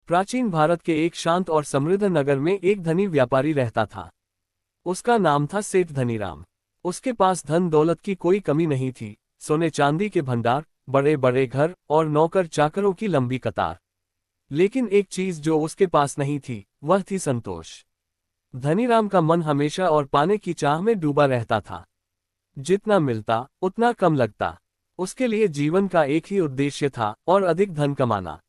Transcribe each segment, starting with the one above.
प्राचीन भारत के एक शांत और समृद्ध नगर में एक धनी व्यापारी रहता था। उसका नाम था सेठ धनीराम। उसके पास धन दौलत की कोई कमी नहीं थी, सोने चांदी के भंडार, बड़े बड़े घर और नौकर चाकरों की लंबी कतार। लेकिन एक चीज जो उसके पास नहीं थी, वह थी संतोष। धनीराम का मन हमेशा और पाने की चाह में डूबा रहता था। जितना मिलता उतना कम लगता। उसके लिए जीवन का एक ही उद्देश्य था, और अधिक धन कमाना।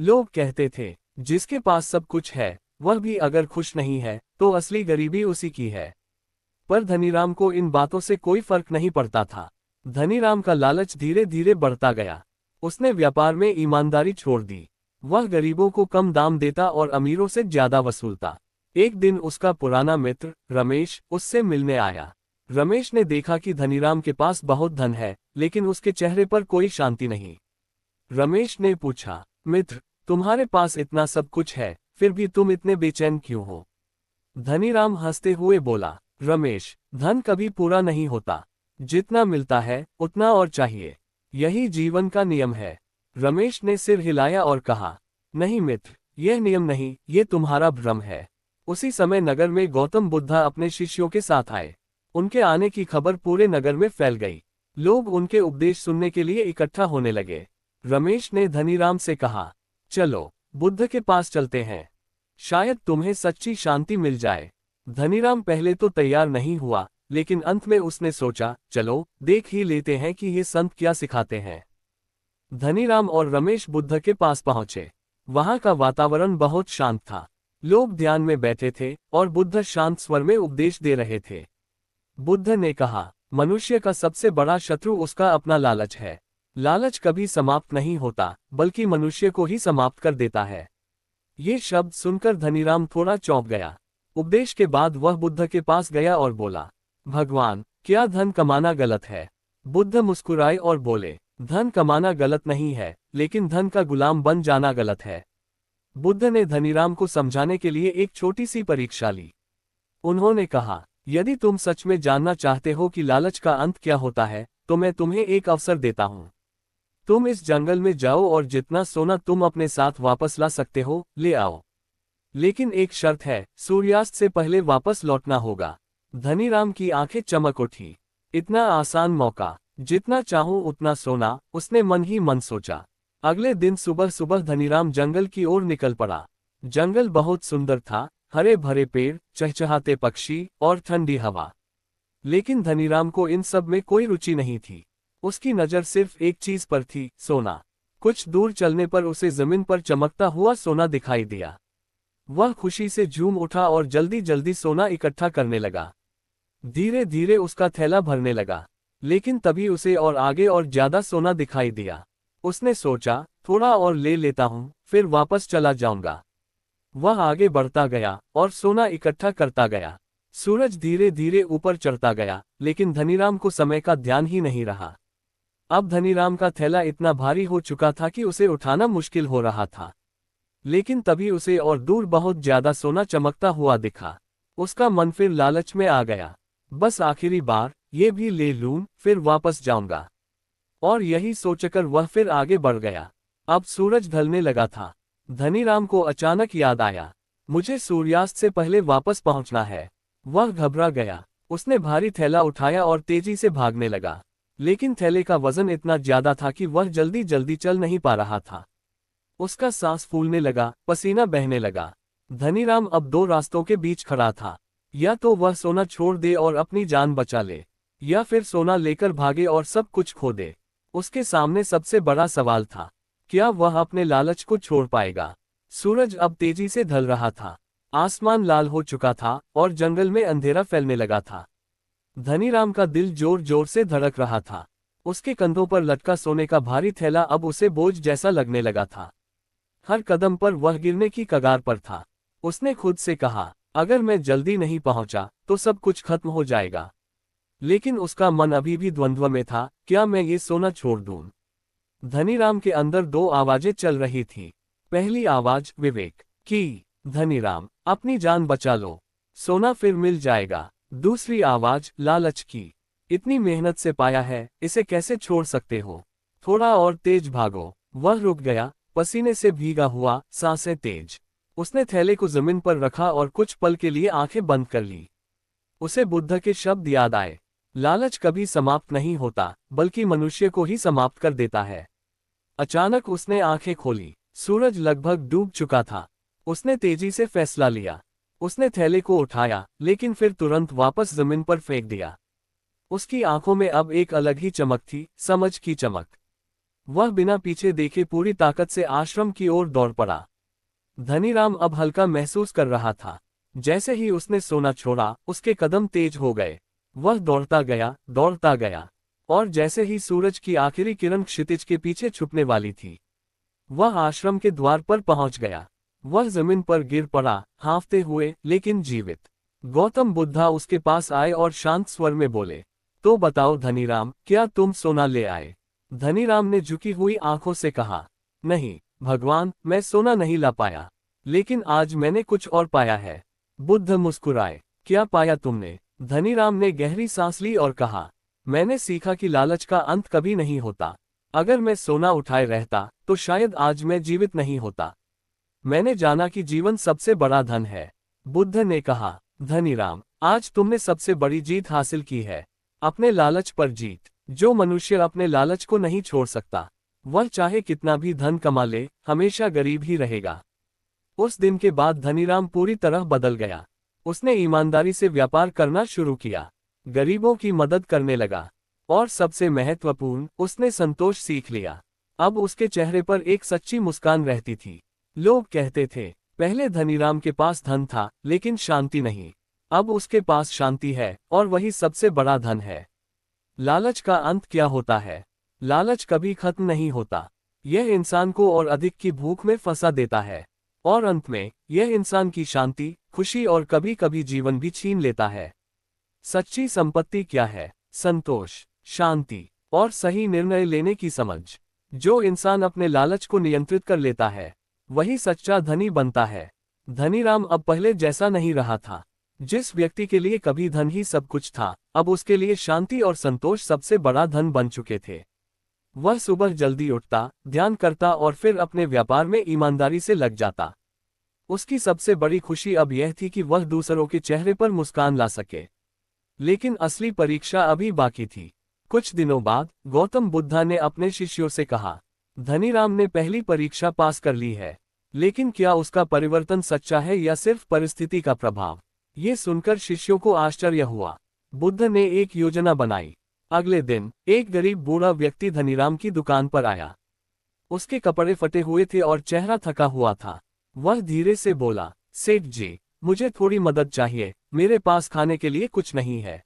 लोग कहते थे, जिसके पास सब कुछ है वह भी अगर खुश नहीं है तो असली गरीबी उसी की है। पर धनीराम को इन बातों से कोई फर्क नहीं पड़ता था। धनीराम का लालच धीरे धीरे बढ़ता गया। उसने व्यापार में ईमानदारी छोड़ दी। वह गरीबों को कम दाम देता और अमीरों से ज्यादा वसूलता। एक दिन उसका पुराना मित्र रमेश उससे मिलने आया। रमेश ने देखा कि धनीराम के पास बहुत धन है, लेकिन उसके चेहरे पर कोई शांति नहीं। रमेश ने पूछा, मित्र, तुम्हारे पास इतना सब कुछ है, फिर भी तुम इतने बेचैन क्यों हो? धनीराम हंसते हुए बोला, रमेश, धन कभी पूरा नहीं होता। जितना मिलता है उतना और चाहिए। यही जीवन का नियम है। रमेश ने सिर हिलाया और कहा, नहीं मित्र, यह नियम नहीं, ये तुम्हारा भ्रम है। उसी समय नगर में गौतम बुद्ध अपने शिष्यों के साथ आए। उनके आने की खबर पूरे नगर में फैल गई। लोग उनके उपदेश सुनने के लिए इकट्ठा होने लगे। रमेश ने धनीराम से कहा, चलो बुद्ध के पास चलते हैं, शायद तुम्हें सच्ची शांति मिल जाए। धनीराम पहले तो तैयार नहीं हुआ, लेकिन अंत में उसने सोचा, चलो देख ही लेते हैं कि ये संत क्या सिखाते हैं। धनीराम और रमेश बुद्ध के पास पहुंचे। वहां का वातावरण बहुत शांत था। लोग ध्यान में बैठे थे और बुद्ध शांत स्वर में उपदेश दे रहे थे। बुद्ध ने कहा, मनुष्य का सबसे बड़ा शत्रु उसका अपना लालच है। लालच कभी समाप्त नहीं होता, बल्कि मनुष्य को ही समाप्त कर देता है। ये शब्द सुनकर धनीराम थोड़ा चौंक गया। उपदेश के बाद वह बुद्ध के पास गया और बोला, भगवान, क्या धन कमाना गलत है? बुद्ध मुस्कुराए और बोले, धन कमाना गलत नहीं है, लेकिन धन का गुलाम बन जाना गलत है। बुद्ध ने धनीराम को समझाने के लिए एक छोटी सी परीक्षा ली। उन्होंने कहा, यदि तुम सच में जानना चाहते हो कि लालच का अंत क्या होता है, तो मैं तुम्हें एक अवसर देता हूं। तुम इस जंगल में जाओ और जितना सोना तुम अपने साथ वापस ला सकते हो, ले आओ। लेकिन एक शर्त है, सूर्यास्त से पहले वापस लौटना होगा। धनीराम की आंखें चमक उठी। इतना आसान मौका, जितना चाहूं उतना सोना, उसने मन ही मन सोचा। अगले दिन सुबह सुबह धनीराम जंगल की ओर निकल पड़ा। जंगल बहुत सुंदर था, हरे भरे पेड़, चहचहाते पक्षी और ठंडी हवा। लेकिन धनीराम को इन सब में कोई रुचि नहीं थी। उसकी नजर सिर्फ एक चीज पर थी, सोना। कुछ दूर चलने पर उसे जमीन पर चमकता हुआ सोना दिखाई दिया। वह खुशी से झूम उठा और जल्दी जल्दी सोना इकट्ठा करने लगा। धीरे धीरे उसका थैला भरने लगा, लेकिन तभी उसे और आगे और ज्यादा सोना दिखाई दिया। उसने सोचा, थोड़ा और ले लेता हूं, फिर वापस चला जाऊंगा। वह आगे बढ़ता गया और सोना इकट्ठा करता गया। सूरज धीरे धीरे ऊपर चढ़ता गया, लेकिन धनीराम को समय का ध्यान ही नहीं रहा। अब धनीराम का थैला इतना भारी हो चुका था कि उसे उठाना मुश्किल हो रहा था। लेकिन तभी उसे और दूर बहुत ज्यादा सोना चमकता हुआ दिखा। उसका मन फिर लालच में आ गया। बस आखिरी बार, ये भी ले लूं, फिर वापस जाऊंगा। और यही सोचकर वह फिर आगे बढ़ गया। अब सूरज ढलने लगा था। धनीराम को अचानक याद आया, मुझे सूर्यास्त से पहले वापस पहुंचना है। वह घबरा गया। उसने भारी थैला उठाया और तेजी से भागने लगा। लेकिन थैले का वजन इतना ज्यादा था कि वह जल्दी जल्दी चल नहीं पा रहा था। उसका सांस फूलने लगा, पसीना बहने लगा। धनीराम अब दो रास्तों के बीच खड़ा था। या तो वह सोना छोड़ दे और अपनी जान बचा ले, या फिर सोना लेकर भागे और सब कुछ खो दे। उसके सामने सबसे बड़ा सवाल था, क्या वह अपने लालच को छोड़ पाएगा? सूरज अब तेजी से ढल रहा था। आसमान लाल हो चुका था और जंगल में अंधेरा फैलने लगा था। धनीराम का दिल जोर जोर से धड़क रहा था। उसके कंधों पर लटका सोने का भारी थैला अब उसे बोझ जैसा लगने लगा था। हर कदम पर वह गिरने की कगार पर था। उसने खुद से कहा, अगर मैं जल्दी नहीं पहुंचा तो सब कुछ खत्म हो जाएगा। लेकिन उसका मन अभी भी द्वंद्व में था, क्या मैं ये सोना छोड़ दूं? धनीराम के अंदर दो आवाजें चल रही थी। पहली आवाज विवेक की, धनीराम, अपनी जान बचा लो, सोना फिर मिल जाएगा। दूसरी आवाज लालच की, इतनी मेहनत से पाया है, इसे कैसे छोड़ सकते हो? थोड़ा और तेज भागो। वह रुक गया, पसीने से भीगा हुआ, सांसें तेज। उसने थैले को जमीन पर रखा और कुछ पल के लिए आंखें बंद कर ली। उसे बुद्ध के शब्द याद आए, लालच कभी समाप्त नहीं होता, बल्कि मनुष्य को ही समाप्त कर देता है। अचानक उसने आंखें खोली। सूरज लगभग डूब चुका था। उसने तेजी से फैसला लिया। उसने थैले को उठाया, लेकिन फिर तुरंत वापस जमीन पर फेंक दिया। उसकी आंखों में अब एक अलग ही चमक थी, समझ की चमक। वह बिना पीछे देखे पूरी ताकत से आश्रम की ओर दौड़ पड़ा। धनीराम अब हल्का महसूस कर रहा था। जैसे ही उसने सोना छोड़ा, उसके कदम तेज हो गए। वह दौड़ता गया, और जैसे ही सूरज की आखिरी किरण क्षितिज के पीछे छुपने वाली थी, वह आश्रम के द्वार पर पहुंच गया। वह जमीन पर गिर पड़ा, हांफते हुए लेकिन जीवित। गौतम बुद्धा उसके पास आए और शांत स्वर में बोले, तो बताओ धनीराम, क्या तुम सोना ले आए? धनीराम ने झुकी हुई आंखों से कहा, नहीं भगवान, मैं सोना नहीं ला पाया, लेकिन आज मैंने कुछ और पाया है। बुद्ध मुस्कुराए, क्या पाया तुमने? धनीराम ने गहरी सांस ली और कहा, मैंने सीखा कि लालच का अंत कभी नहीं होता। अगर मैं सोना उठाए रहता, तो शायद आज मैं जीवित नहीं होता। मैंने जाना कि जीवन सबसे बड़ा धन है। बुद्ध ने कहा, धनीराम, आज तुमने सबसे बड़ी जीत हासिल की है, अपने लालच पर जीत। जो मनुष्य अपने लालच को नहीं छोड़ सकता, वह चाहे कितना भी धन कमा ले, हमेशा गरीब ही रहेगा। उस दिन के बाद धनीराम पूरी तरह बदल गया। उसने ईमानदारी से व्यापार करना शुरू किया, गरीबों की मदद करने लगा, और सबसे महत्वपूर्ण, उसने संतोष सीख लिया। अब उसके चेहरे पर एक सच्ची मुस्कान रहती थी। लोग कहते थे, पहले धनीराम के पास धन था, लेकिन शांति नहीं। अब उसके पास शांति है, और वही सबसे बड़ा धन है। लालच का अंत क्या होता है? लालच कभी खत्म नहीं होता। यह इंसान को और अधिक की भूख में फंसा देता है, और अंत में यह इंसान की शांति, खुशी और कभी कभी जीवन भी छीन लेता है। सच्ची संपत्ति क्या है? संतोष, शांति और सही निर्णय लेने की समझ। जो इंसान अपने लालच को नियंत्रित कर लेता है, वही सच्चा धनी बनता है। धनीराम अब पहले जैसा नहीं रहा था। जिस व्यक्ति के लिए कभी धन ही सब कुछ था, अब उसके लिए शांति और संतोष सबसे बड़ा धन बन चुके थे। वह सुबह जल्दी उठता, ध्यान करता और फिर अपने व्यापार में ईमानदारी से लग जाता। उसकी सबसे बड़ी खुशी अब यह थी कि वह दूसरों के चेहरे पर मुस्कान ला सके। लेकिन असली परीक्षा अभी बाकी थी। कुछ दिनों बाद गौतम बुद्धा ने अपने शिष्यों से कहा, धनीराम ने पहली परीक्षा पास कर ली है, लेकिन क्या उसका परिवर्तन सच्चा है या सिर्फ परिस्थिति का प्रभाव? ये सुनकर शिष्यों को आश्चर्य हुआ। बुद्ध ने एक योजना बनाई। अगले दिन एक गरीब बूढ़ा व्यक्ति धनीराम की दुकान पर आया। उसके कपड़े फटे हुए थे और चेहरा थका हुआ था। वह धीरे से बोला, सेठ जी, मुझे थोड़ी मदद चाहिए, मेरे पास खाने के लिए कुछ नहीं है।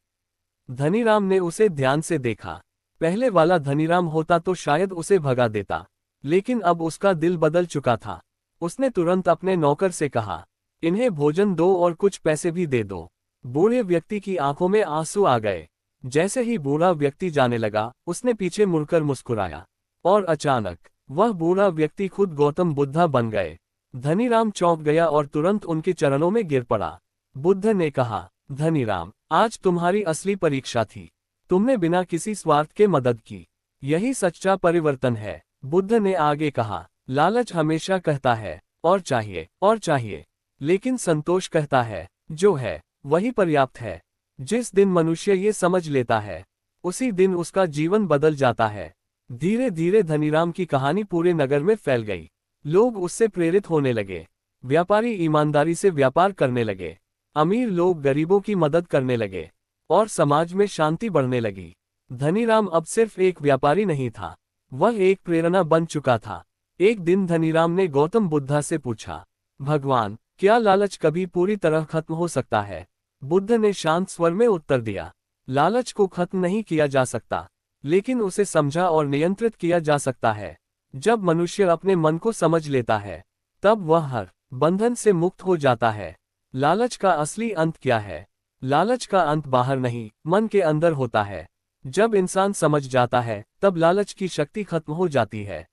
धनीराम ने उसे ध्यान से देखा। पहले वाला धनीराम होता तो शायद उसे भगा देता, लेकिन अब उसका दिल बदल चुका था। उसने तुरंत अपने नौकर से कहा, इन्हें भोजन दो और कुछ पैसे भी दे दो। बूढ़े व्यक्ति की आंखों में आंसू आ गए। जैसे ही बूढ़ा व्यक्ति जाने लगा, उसने पीछे मुड़कर मुस्कुराया, और अचानक वह बूढ़ा व्यक्ति खुद गौतम बुद्धा बन गए। धनीराम चौंक गया और तुरंत उनके चरणों में गिर पड़ा। बुद्ध ने कहा, धनीराम, आज तुम्हारी असली परीक्षा थी। तुमने बिना किसी स्वार्थ के मदद की। यही सच्चा परिवर्तन है। बुद्ध ने आगे कहा, लालच हमेशा कहता है और चाहिए, लेकिन संतोष कहता है, जो है वही पर्याप्त है। जिस दिन मनुष्य ये समझ लेता है, उसी दिन उसका जीवन बदल जाता है। धीरे धीरे धनीराम की कहानी पूरे नगर में फैल गई। लोग उससे प्रेरित होने लगे। व्यापारी ईमानदारी से व्यापार करने लगे, अमीर लोग गरीबों की मदद करने लगे, और समाज में शांति बढ़ने लगी। धनीराम अब सिर्फ एक व्यापारी नहीं था, वह एक प्रेरणा बन चुका था। एक दिन धनीराम ने गौतम बुद्धा से पूछा, भगवान, क्या लालच कभी पूरी तरह खत्म हो सकता है? बुद्ध ने शांत स्वर में उत्तर दिया, लालच को खत्म नहीं किया जा सकता, लेकिन उसे समझा और नियंत्रित किया जा सकता है। जब मनुष्य अपने मन को समझ लेता है, तब वह हर बंधन से मुक्त हो जाता है। लालच का असली अंत क्या है? लालच का अंत बाहर नहीं, मन के अंदर होता है। जब इंसान समझ जाता है, तब लालच की शक्ति खत्म हो जाती है।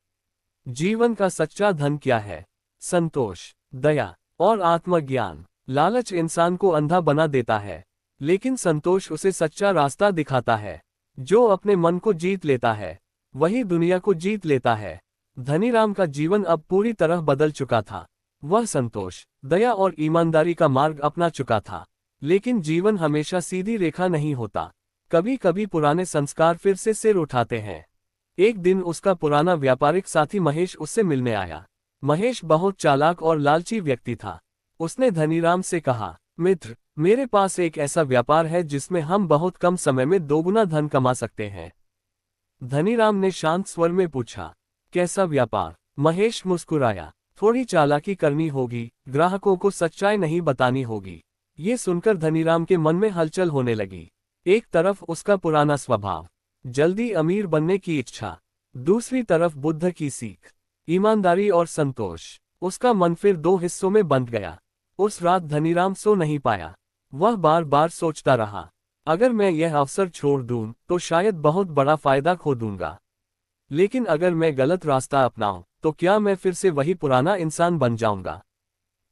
जीवन का सच्चा धन क्या है? संतोष, दया और आत्मज्ञान। लालच इंसान को अंधा बना देता है, लेकिन संतोष उसे सच्चा रास्ता दिखाता है। जो अपने मन को जीत लेता है, वही दुनिया को जीत लेता है। धनीराम का जीवन अब पूरी तरह बदल चुका था। वह संतोष, दया और ईमानदारी का मार्ग अपना चुका था। लेकिन जीवन हमेशा सीधी रेखा नहीं होता। कभी कभी पुराने संस्कार फिर से सिर उठाते हैं। एक दिन उसका पुराना व्यापारिक साथी महेश उससे मिलने आया। महेश बहुत चालाक और लालची व्यक्ति था। उसने धनीराम से कहा, मित्र, मेरे पास एक ऐसा व्यापार है जिसमें हम बहुत कम समय में दोगुना धन कमा सकते हैं। धनीराम ने शांत स्वर में पूछा, कैसा व्यापार? महेश मुस्कुराया, थोड़ी चालाकी करनी होगी, ग्राहकों को सच्चाई नहीं बतानी होगी। ये सुनकर धनीराम के मन में हलचल होने लगी। एक तरफ उसका पुराना स्वभाव, जल्दी अमीर बनने की इच्छा, दूसरी तरफ बुद्ध की सीख, ईमानदारी और संतोष। उसका मन फिर दो हिस्सों में बंट गया। उस रात धनीराम सो नहीं पाया। वह बार बार सोचता रहा, अगर मैं यह अवसर छोड़ दूं तो शायद बहुत बड़ा फायदा खो दूंगा। लेकिन अगर मैं गलत रास्ता अपनाऊं तो क्या मैं फिर से वही पुराना इंसान बन जाऊंगा?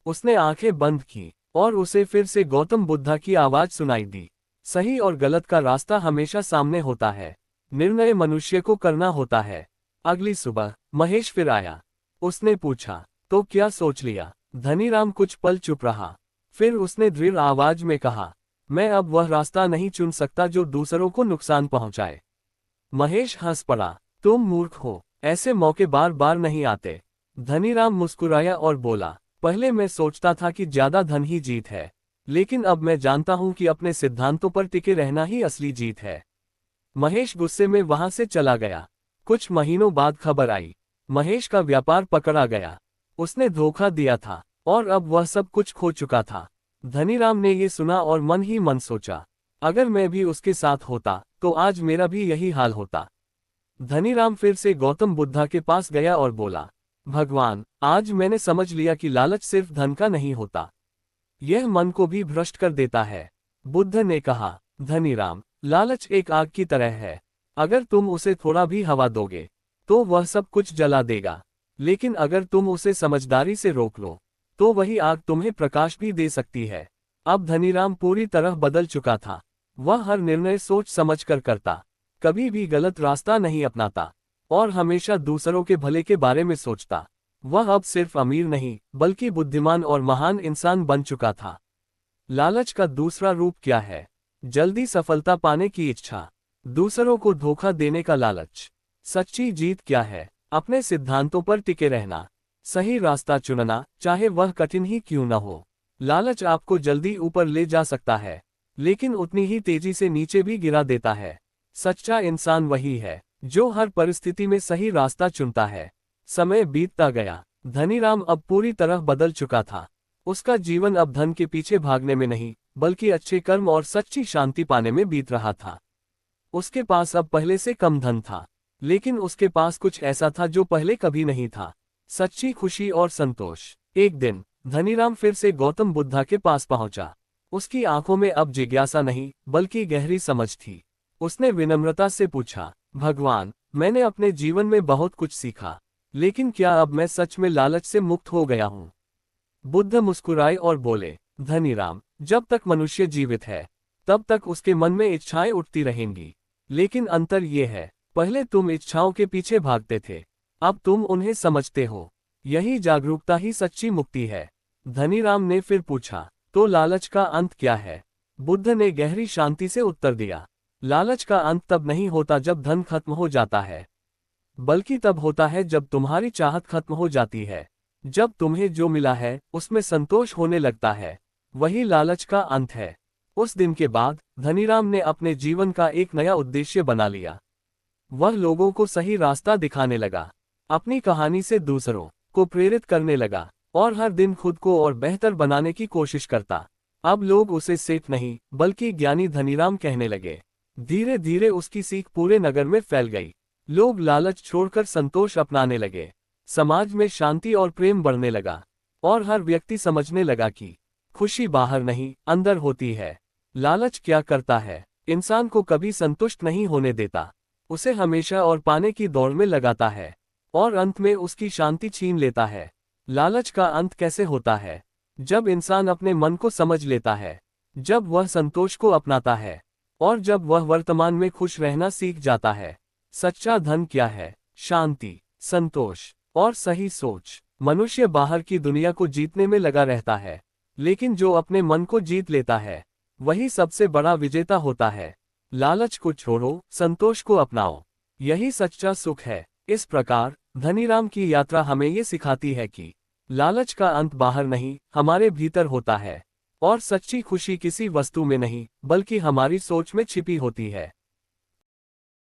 उसने आंखें बंद की और उसे फिर से गौतम बुद्धा की आवाज सुनाई दी, सही और गलत का रास्ता हमेशा सामने होता है, निर्णय मनुष्य को करना होता है। अगली सुबह महेश फिर आया। उसने पूछा, तो क्या सोच लिया? धनीराम कुछ पल चुप रहा। फिर उसने दृढ़ आवाज में कहा, मैं अब वह रास्ता नहीं चुन सकता जो दूसरों को नुकसान पहुंचाए। महेश हंस पड़ा, तुम मूर्ख हो, ऐसे मौके बार बार नहीं आते। धनीराम मुस्कुराया और बोला, पहले मैं सोचता था कि ज्यादा धन ही जीत है, लेकिन अब मैं जानता हूं कि अपने सिद्धांतों पर टिके रहना ही असली जीत है। महेश गुस्से में वहां से चला गया। कुछ महीनों बाद खबर आई, महेश का व्यापार पकड़ा गया। उसने धोखा दिया था और अब वह सब कुछ खो चुका था। धनीराम ने ये सुना और मन ही मन सोचा, अगर मैं भी उसके साथ होता तो आज मेरा भी यही हाल होता। धनीराम फिर से गौतम बुद्धा के पास गया और बोला, भगवान, आज मैंने समझ लिया कि लालच सिर्फ धन का नहीं होता, यह मन को भी भ्रष्ट कर देता है। बुद्ध ने कहा, धनीराम, लालच एक आग की तरह है, अगर तुम उसे थोड़ा भी हवा दोगे तो वह सब कुछ जला देगा, लेकिन अगर तुम उसे समझदारी से रोक लो तो वही आग तुम्हें प्रकाश भी दे सकती है। अब धनीराम पूरी तरह बदल चुका था। वह हर निर्णय सोच समझकर करता, कभी भी गलत रास्ता नहीं अपनाता और हमेशा दूसरों के भले के बारे में सोचता। वह अब सिर्फ अमीर नहीं बल्कि बुद्धिमान और महान इंसान बन चुका था। लालच का दूसरा रूप क्या है? जल्दी सफलता पाने की इच्छा, दूसरों को धोखा देने का लालच। सच्ची जीत क्या है? अपने सिद्धांतों पर टिके रहना, सही रास्ता चुनना, चाहे वह कठिन ही क्यों न हो। लालच आपको जल्दी ऊपर ले जा सकता है, लेकिन उतनी ही तेजी से नीचे भी गिरा देता है। सच्चा इंसान वही है जो हर परिस्थिति में सही रास्ता चुनता है। समय बीतता गया। धनीराम अब पूरी तरह बदल चुका था। उसका जीवन अब धन के पीछे भागने में नहीं बल्कि अच्छे कर्म और सच्ची शांति पाने में बीत रहा था। उसके पास अब पहले से कम धन था, लेकिन उसके पास कुछ ऐसा था जो पहले कभी नहीं था, सच्ची खुशी और संतोष। एक दिन धनीराम फिर से गौतम बुद्धा के पास पहुंचा। उसकी आंखों में अब जिज्ञासा नहीं बल्कि गहरी समझ थी। उसने विनम्रता से पूछा, भगवान, मैंने अपने जीवन में बहुत कुछ सीखा, लेकिन क्या अब मैं सच में लालच से मुक्त हो गया हूँ? बुद्ध मुस्कुराए और बोले, धनीराम, जब तक मनुष्य जीवित है तब तक उसके मन में इच्छाएं उठती रहेंगी, लेकिन अंतर ये है, पहले तुम इच्छाओं के पीछे भागते थे, अब तुम उन्हें समझते हो। यही जागरूकता ही सच्ची मुक्ति है। धनीराम ने फिर पूछा, तो लालच का अंत क्या है? बुद्ध ने गहरी शांति से उत्तर दिया, लालच का अंत तब नहीं होता जब धन खत्म हो जाता है, बल्कि तब होता है जब तुम्हारी चाहत खत्म हो जाती है। जब तुम्हें जो मिला है उसमें संतोष होने लगता है, वही लालच का अंत है। उस दिन के बाद धनीराम ने अपने जीवन का एक नया उद्देश्य बना लिया। वह लोगों को सही रास्ता दिखाने लगा, अपनी कहानी से दूसरों को प्रेरित करने लगा और हर दिन खुद को और बेहतर बनाने की कोशिश करता। अब लोग उसे सेठ नहीं बल्कि ज्ञानी धनीराम कहने लगे। धीरे धीरे उसकी सीख पूरे नगर में फैल गई। लोग लालच छोड़कर संतोष अपनाने लगे। समाज में शांति और प्रेम बढ़ने लगा और हर व्यक्ति समझने लगा कि खुशी बाहर नहीं अंदर होती है। लालच क्या करता है? इंसान को कभी संतुष्ट नहीं होने देता, उसे हमेशा और पाने की दौड़ में लगाता है और अंत में उसकी शांति छीन लेता है। लालच का अंत कैसे होता है? जब इंसान अपने मन को समझ लेता है, जब वह संतोष को अपनाता है और जब वह वर्तमान में खुश रहना सीख जाता है। सच्चा धन क्या है? शांति, संतोष और सही सोच। मनुष्य बाहर की दुनिया को जीतने में लगा रहता है, लेकिन जो अपने मन को जीत लेता है वही सबसे बड़ा विजेता होता है। लालच को छोड़ो, संतोष को अपनाओ, यही सच्चा सुख है। इस प्रकार धनीराम की यात्रा हमें ये सिखाती है कि लालच का अंत बाहर नहीं, हमारे भीतर होता है, और सच्ची खुशी किसी वस्तु में नहीं बल्कि हमारी सोच में छिपी होती है।